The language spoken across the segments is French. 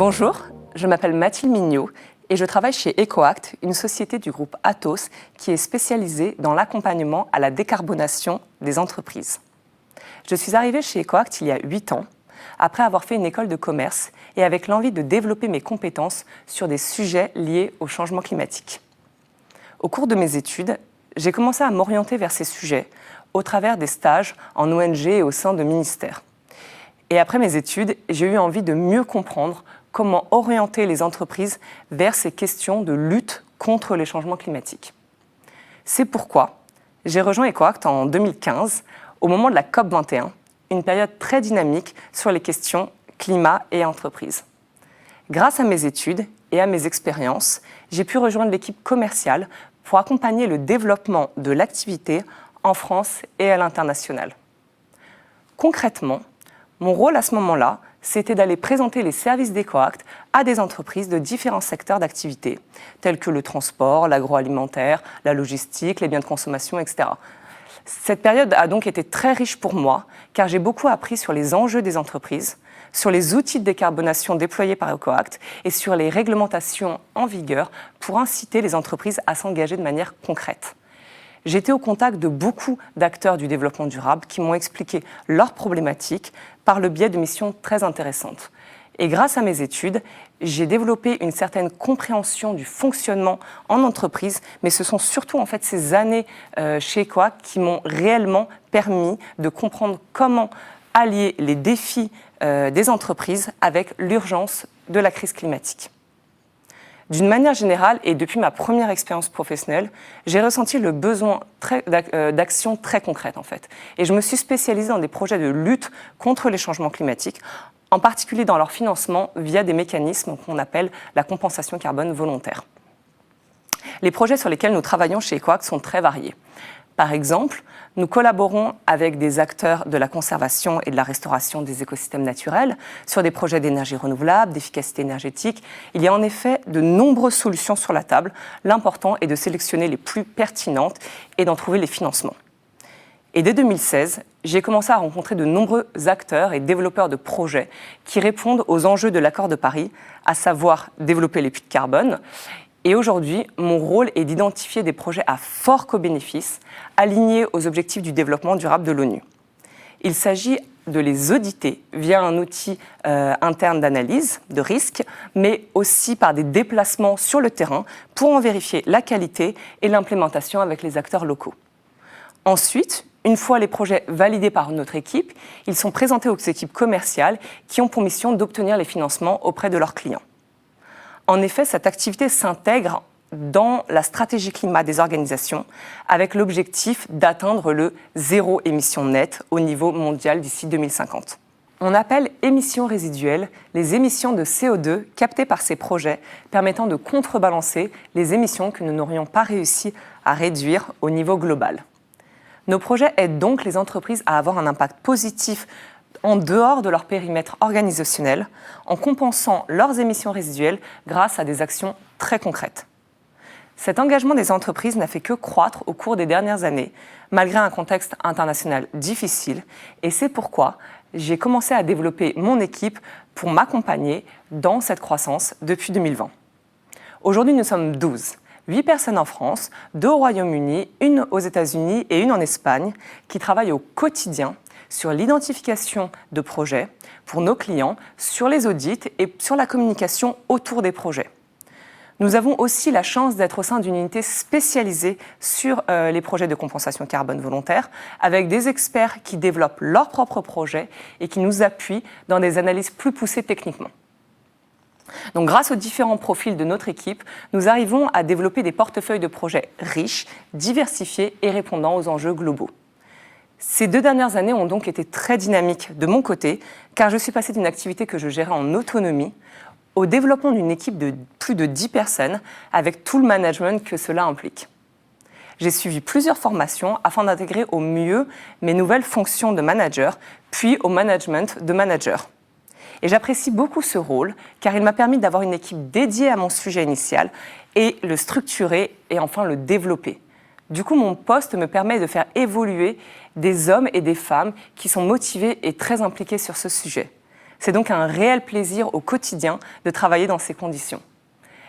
Bonjour, je m'appelle Mathilde Mignot et je travaille chez EcoAct, une société du groupe Atos qui est spécialisée dans l'accompagnement à la décarbonation des entreprises. Je suis arrivée chez EcoAct il y a 8 ans, après avoir fait une école de commerce et avec l'envie de développer mes compétences sur des sujets liés au changement climatique. Au cours de mes études, j'ai commencé à m'orienter vers ces sujets au travers des stages en ONG et au sein de ministères. Et après mes études, j'ai eu envie de mieux comprendre comment orienter les entreprises vers ces questions de lutte contre les changements climatiques. C'est pourquoi j'ai rejoint EcoAct en 2015, au moment de la COP21, une période très dynamique sur les questions climat et entreprise. Grâce à mes études et à mes expériences, j'ai pu rejoindre l'équipe commerciale pour accompagner le développement de l'activité en France et à l'international. Concrètement, mon rôle à ce moment-là, c'était d'aller présenter les services d'EcoAct à des entreprises de différents secteurs d'activité, tels que le transport, l'agroalimentaire, la logistique, les biens de consommation, etc. Cette période a donc été très riche pour moi, car j'ai beaucoup appris sur les enjeux des entreprises, sur les outils de décarbonation déployés par EcoAct et sur les réglementations en vigueur pour inciter les entreprises à s'engager de manière concrète. J'étais au contact de beaucoup d'acteurs du développement durable qui m'ont expliqué leurs problématiques par le biais de missions très intéressantes. Et grâce à mes études, j'ai développé une certaine compréhension du fonctionnement en entreprise, mais ce sont surtout en fait ces années chez EcoAct qui m'ont réellement permis de comprendre comment allier les défis des entreprises avec l'urgence de la crise climatique. D'une manière générale, et depuis ma première expérience professionnelle, j'ai ressenti le besoin d'actions très concrètes en fait. Et je me suis spécialisée dans des projets de lutte contre les changements climatiques, en particulier dans leur financement via des mécanismes qu'on appelle la compensation carbone volontaire. Les projets sur lesquels nous travaillons chez EcoAct sont très variés. Par exemple, nous collaborons avec des acteurs de la conservation et de la restauration des écosystèmes naturels sur des projets d'énergie renouvelable, d'efficacité énergétique. Il y a en effet de nombreuses solutions sur la table. L'important est de sélectionner les plus pertinentes et d'en trouver les financements. Et dès 2016, j'ai commencé à rencontrer de nombreux acteurs et développeurs de projets qui répondent aux enjeux de l'accord de Paris, à savoir développer les puits de carbone. Et aujourd'hui, mon rôle est d'identifier des projets à fort co-bénéfice, alignés aux objectifs du développement durable de l'ONU. Il s'agit de les auditer via un outil interne d'analyse de risque, mais aussi par des déplacements sur le terrain pour en vérifier la qualité et l'implémentation avec les acteurs locaux. Ensuite, une fois les projets validés par notre équipe, ils sont présentés aux équipes commerciales qui ont pour mission d'obtenir les financements auprès de leurs clients. En effet, cette activité s'intègre dans la stratégie climat des organisations avec l'objectif d'atteindre le zéro émission nette au niveau mondial d'ici 2050. On appelle émissions résiduelles les émissions de CO2 captées par ces projets permettant de contrebalancer les émissions que nous n'aurions pas réussi à réduire au niveau global. Nos projets aident donc les entreprises à avoir un impact positif en dehors de leur périmètre organisationnel, en compensant leurs émissions résiduelles grâce à des actions très concrètes. Cet engagement des entreprises n'a fait que croître au cours des dernières années, malgré un contexte international difficile, et c'est pourquoi j'ai commencé à développer mon équipe pour m'accompagner dans cette croissance depuis 2020. Aujourd'hui, nous sommes 12. 8 personnes en France, 2 au Royaume-Uni, 1 aux États-Unis et 1 en Espagne, qui travaillent au quotidien sur l'identification de projets pour nos clients, sur les audits et sur la communication autour des projets. Nous avons aussi la chance d'être au sein d'une unité spécialisée sur les projets de compensation carbone volontaire, avec des experts qui développent leurs propres projets et qui nous appuient dans des analyses plus poussées techniquement. Donc, grâce aux différents profils de notre équipe, nous arrivons à développer des portefeuilles de projets riches, diversifiés et répondant aux enjeux globaux. Ces 2 dernières années ont donc été très dynamiques de mon côté, car je suis passée d'une activité que je gérais en autonomie au développement d'une équipe de plus de 10 personnes, avec tout le management que cela implique. J'ai suivi plusieurs formations afin d'intégrer au mieux mes nouvelles fonctions de manager, puis au management de manager. Et j'apprécie beaucoup ce rôle, car il m'a permis d'avoir une équipe dédiée à mon sujet initial et le structurer et enfin le développer. Du coup, mon poste me permet de faire évoluer des hommes et des femmes qui sont motivés et très impliqués sur ce sujet. C'est donc un réel plaisir au quotidien de travailler dans ces conditions.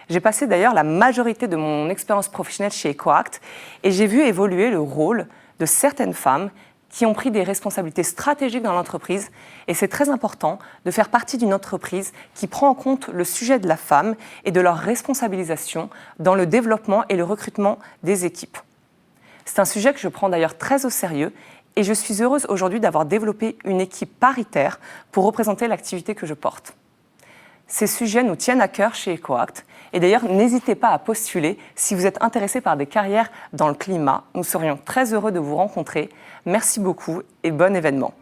J'ai passé d'ailleurs la majorité de mon expérience professionnelle chez EcoAct et j'ai vu évoluer le rôle de certaines femmes qui ont pris des responsabilités stratégiques dans l'entreprise. Et c'est très important de faire partie d'une entreprise qui prend en compte le sujet de la femme et de leur responsabilisation dans le développement et le recrutement des équipes. C'est un sujet que je prends d'ailleurs très au sérieux et je suis heureuse aujourd'hui d'avoir développé une équipe paritaire pour représenter l'activité que je porte. Ces sujets nous tiennent à cœur chez EcoAct et d'ailleurs n'hésitez pas à postuler si vous êtes intéressé par des carrières dans le climat. Nous serions très heureux de vous rencontrer. Merci beaucoup et bon événement.